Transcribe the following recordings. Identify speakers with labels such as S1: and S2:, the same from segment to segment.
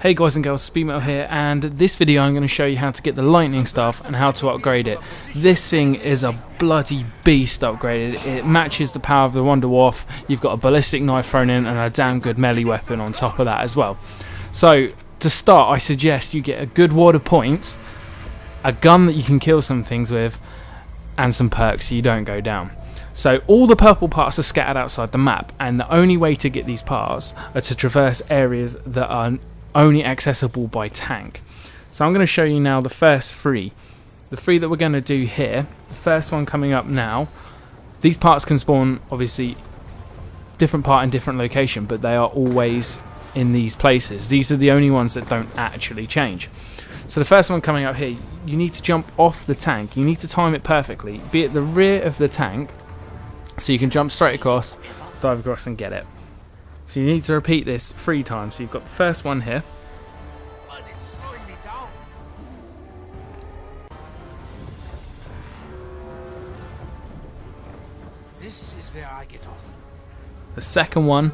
S1: Hey guys and girls, Speedmetal here, and this video I'm going to show you how to get the lightning staff and how to upgrade it. This thing is a bloody beast upgraded. It matches the power of the Wunderfizz. You've got a ballistic knife thrown in and a damn good melee weapon on top of that as well. So to start, I suggest you get a good wad of points, a gun that you can kill some things with, and some perks so you don't go down. So all the purple parts are scattered outside the map, and the only way to get these parts are to traverse areas that are only accessible by tank. So I'm going to show you now the first three. The three that we're going to do here. The first one coming up now. These parts can spawn, obviously, different part in different location, but they are always in these places. These are the only ones that don't actually change. So the first one coming up here, you need to jump off the tank. You need to time it perfectly. Be at the rear of the tank, so you can jump straight across, dive across and get it. So you need to repeat this 3 times. So you've got the first one here.
S2: This is where I get off.
S1: The second one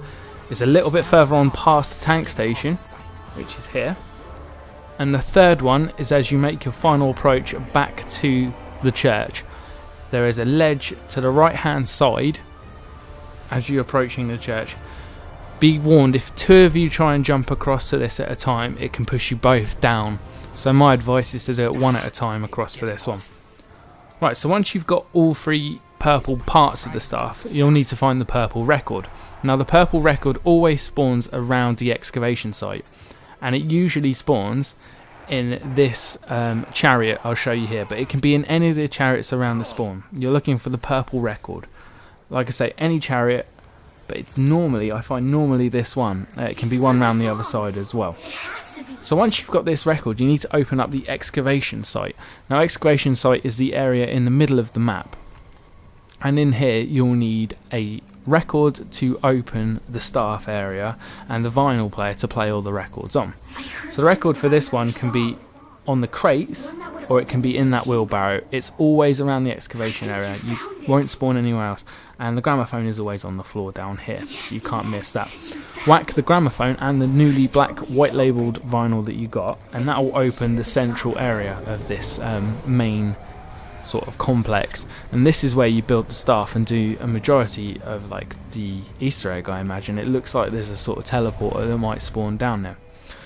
S1: is a little bit further on past the tank station, which is here. And the third one is as you make your final approach back to the church. There is a ledge to the right hand side as you're approaching the church. Be warned, if 2 of you try and jump across to this at a time, it can push you both down. So my advice is to do it 1 at a time across for this one. Right, so once you've got all 3 purple parts of the staff, you'll need to find the purple record. Now the purple record always spawns around the excavation site, and it usually spawns in this chariot I'll show you here, but it can be in any of the chariots around the spawn. You're looking for the purple record. Like I say, any chariot, but it's normally, I find normally this one. It can be one round the other side as well. So once you've got this record, you need to open up the excavation site. Now excavation site is the area in the middle of the map, and in here you'll need a record to open the staff area and the vinyl player to play all the records on. So the record for this one can be on the crates, or it can be in that wheelbarrow. It's always around the excavation area. You won't spawn anywhere else. And the gramophone is always on the floor down here, so you can't miss that. Whack the gramophone and the newly black white labelled vinyl that you got, and that will open the central area of this main sort of complex. And this is where you build the staff and do a majority of like the Easter egg, I imagine. It looks like there's a sort of teleporter that might spawn down there.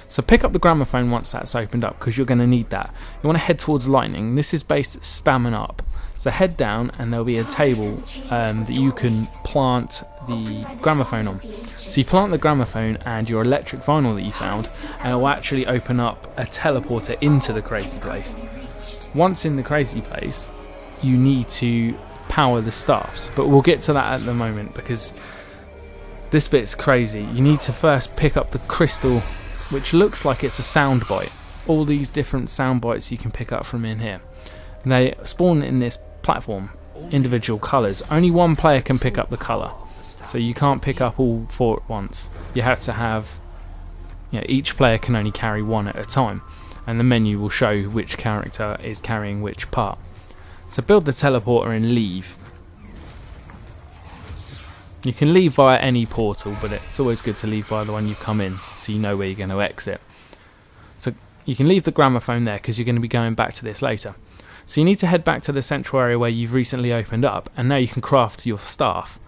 S1: So pick up the gramophone once that's opened up, because you're going to need that. You want to head towards lightning. This is based stamina up. So head down and there'll be a table that you can plant the gramophone on. So you plant the gramophone and your electric vinyl that you found, and it will actually open up a teleporter into the crazy place. Once in the crazy place, you need to power the staffs, but we'll get to that at the moment because this bit's crazy. You need to first pick up the crystal, which looks like it's a sound bite. All these different sound bites you can pick up from in here. And they spawn in this platform, individual colours. Only one player can pick up the colour, so you can't pick up all 4 at once. You have to have, each player can only carry 1 at a time, and the menu will show which character is carrying which part. So build the teleporter and leave. You can leave via any portal, but it's always good to leave via the one you've come in, so you know where you're going to exit. So you can leave the gramophone there because you're going to be going back to this later. So you need to head back to the central area where you've recently opened up, and now you can craft your staff.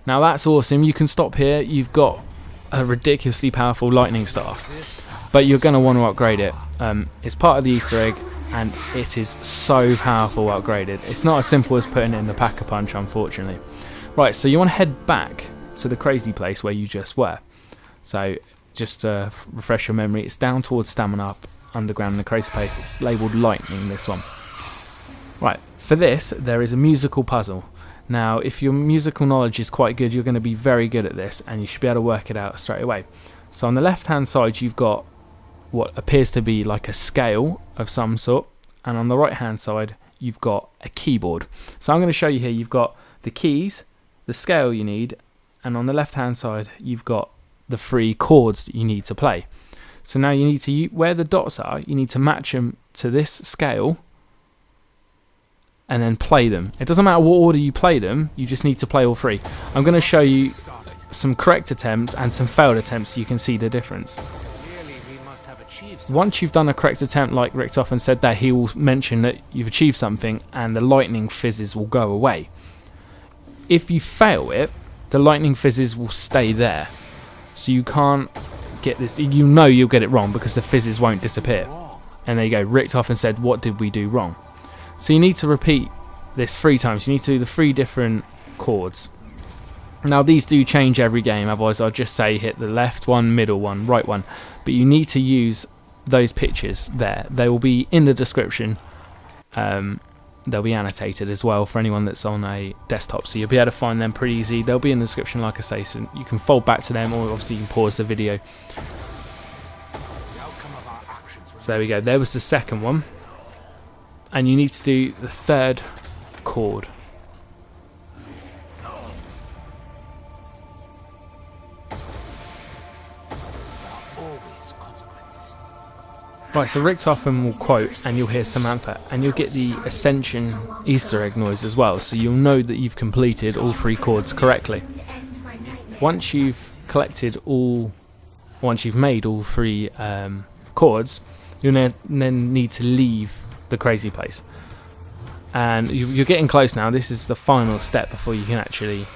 S1: Now that's awesome. You can stop here. You've got a ridiculously powerful lightning staff, but you're going to want to upgrade it. It's part of the Easter egg, and it is so powerful upgraded. It's not as simple as putting it in the pack-a-punch, unfortunately. Right, so you want to head back to the crazy place where you just were. So just to refresh your memory, it's down towards stamina up, underground in the crazy place. It's labelled lightning, this one. Right, for this, there is a musical puzzle. Now, if your musical knowledge is quite good, you're going to be very good at this, and you should be able to work it out straight away. So on the left-hand side, you've got what appears to be like a scale of some sort, and on the right-hand side, you've got a keyboard. So I'm going to show you here, you've got the keys, the scale you need, and on the left-hand side, you've got the 3 chords that you need to play. So now you need to, where the dots are, you need to match them to this scale, and then play them. It doesn't matter what order you play them, you just need to play all 3. I'm going to show you some correct attempts and some failed attempts so you can see the difference.
S2: must have achieved something.
S1: Once you've done a correct attempt, like Richtofen said there, he will mention that you've achieved something and the lightning fizzes will go away. If you fail it, the lightning fizzes will stay there. So you can't get this, you know you'll get it wrong because the fizzes won't disappear. And there you go, Richtofen said, what did we do wrong? So you need to repeat this 3 times. You need to do the 3 different chords. Now these do change every game, otherwise I'll just say hit the left one, middle one, right one. But you need to use those pictures there. They will be in the description. They'll be annotated as well for anyone that's on a desktop, so you'll be able to find them pretty easy. They'll be in the description, like I say, so you can fold back to them, or obviously you can pause the video. So there we go, there was the second one. And you need to do the 3rd chord. Right, so Richtofen will quote and you'll hear Samantha, and you'll get the Ascension Easter egg noise as well, so you'll know that you've completed all 3 chords correctly. Once you've made all 3 chords, you'll then need to leave the crazy place. And you're getting close now. This is the final step before you can actually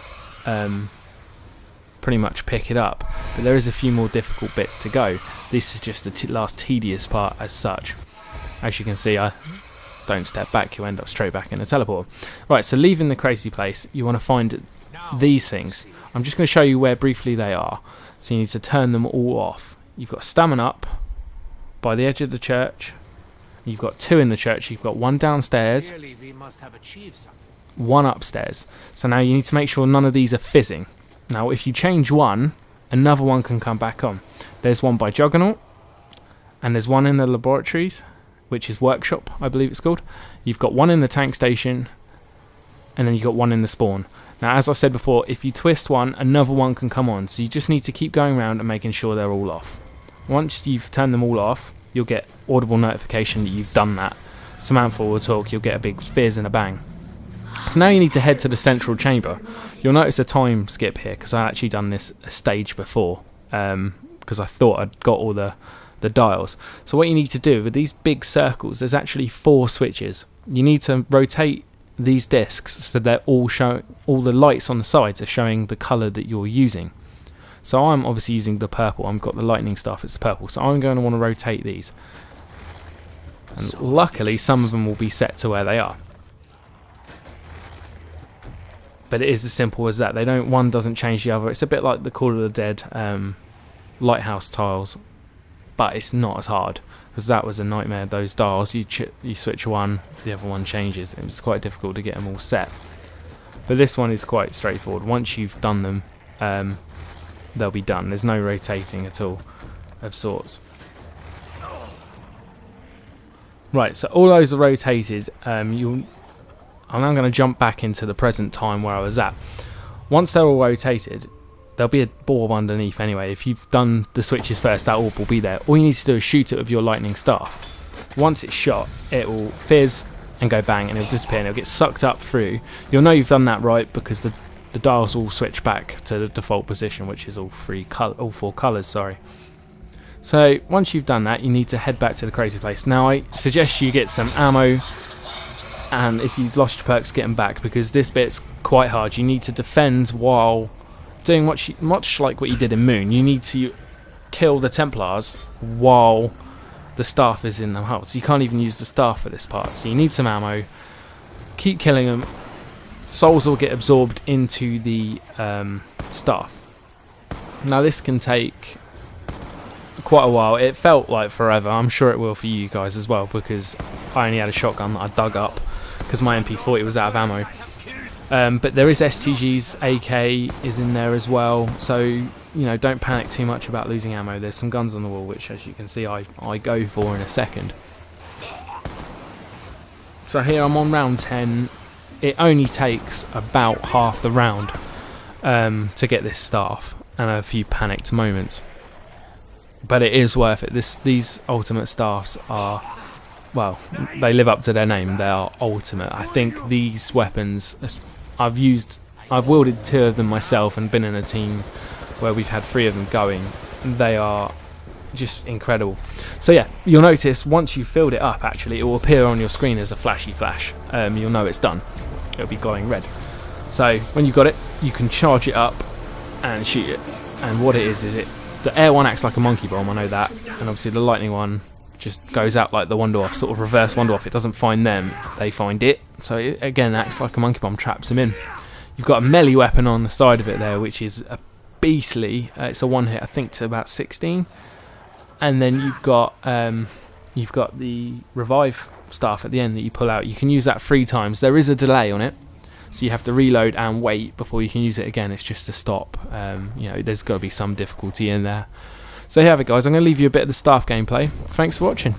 S1: pretty much pick it up, but there is a few more difficult bits to go. This is just the last tedious part as such. As you can see, I don't step back, you end up straight back in the teleporter. Right, so leaving the crazy place, you want to find these things. I'm just going to show you where briefly they are, so you need to turn them all off. You've got stamina up by the edge of the church, you've got 2 in the church, you've got 1 downstairs,
S2: Clearly we must have achieved something.
S1: 1 upstairs. So now you need to make sure none of these are fizzing. Now if you change one, another one can come back on. There's one by Juggernog, and there's one in the laboratories, which is workshop, I believe it's called. You've got one in the tank station, and then you've got one in the spawn. Now as I said before, if you twist one, another one can come on, so you just need to keep going around and making sure they're all off. Once you've turned them all off, you'll get audible notification that you've done that. Samantha will talk, you'll get a big fizz and a bang. So now you need to head to the central chamber. You'll notice a time skip here because I actually done this a stage before, because I thought I'd got all the dials. So what you need to do with these big circles, there's actually 4 switches. You need to rotate these discs so they're all showing, all the lights on the sides are showing the colour that you're using. So I'm obviously using the purple. I've got the lightning stuff, it's the purple. So I'm going to want to rotate these. And luckily some of them will be set to where they are. But it is as simple as that. One doesn't change the other. It's a bit like the Call of the Dead lighthouse tiles, but it's not as hard because that was a nightmare. Those dials, you switch one, the other one changes. It was quite difficult to get them all set. But this one is quite straightforward. Once you've done them, they'll be done. There's no rotating at all of sorts. Right, so all those are rotated. I'm now going to jump back into the present time where I was at. Once they're all rotated, there'll be a orb underneath anyway. If you've done the switches first, that orb will be there. All you need to do is shoot it with your lightning staff. Once it's shot, it will fizz and go bang, and it'll disappear, and it'll get sucked up through. You'll know you've done that right because the dials will switch back to the default position, which is all 4 colours. Sorry. So once you've done that, you need to head back to the crazy place. Now I suggest you get some ammo, and if you've lost your perks, get them back because this bit's quite hard. You need to defend while doing much like what you did in Moon. You need to kill the Templars while the staff is in the hold. So you can't even use the staff for this part. So you need some ammo. Keep killing them. Souls will get absorbed into the staff. Now this can take quite a while. It felt like forever. I'm sure it will for you guys as well because I only had a shotgun that I dug up because my MP40 was out of ammo. But there is STGs, AK is in there as well, so you know, don't panic too much about losing ammo. There's some guns on the wall which, as you can see, I go for in a second. So here I'm on round 10. It only takes about half the round to get this staff and a few panicked moments, but it is worth it. These ultimate staffs are, well, they live up to their name. They are ultimate. I think these weapons, I've wielded 2 of them myself and been in a team where we've had 3 of them going. They are just incredible. So yeah, you'll notice once you've filled it up, actually it will appear on your screen as a flashy flash. You'll know it's done. It'll be glowing red. So when you've got it, you can charge it up and shoot it. And what it is the air one acts like a monkey bomb, I know that, and obviously the lightning one just goes out like the Wunderfizz, sort of reverse Wunderfizz. It doesn't find them, they find it. So it again acts like a monkey bomb, traps them in. You've got a melee weapon on the side of it there, which is a beastly. It's a one hit, I think, to about 16. And then you've got the revive stuff at the end that you pull out. You can use that 3 times. There is a delay on it, so you have to reload and wait before you can use it again. It's just a stop. You know, there's got to be some difficulty in there. So here you have it, guys. I'm going to leave you a bit of the staff gameplay. Thanks for watching.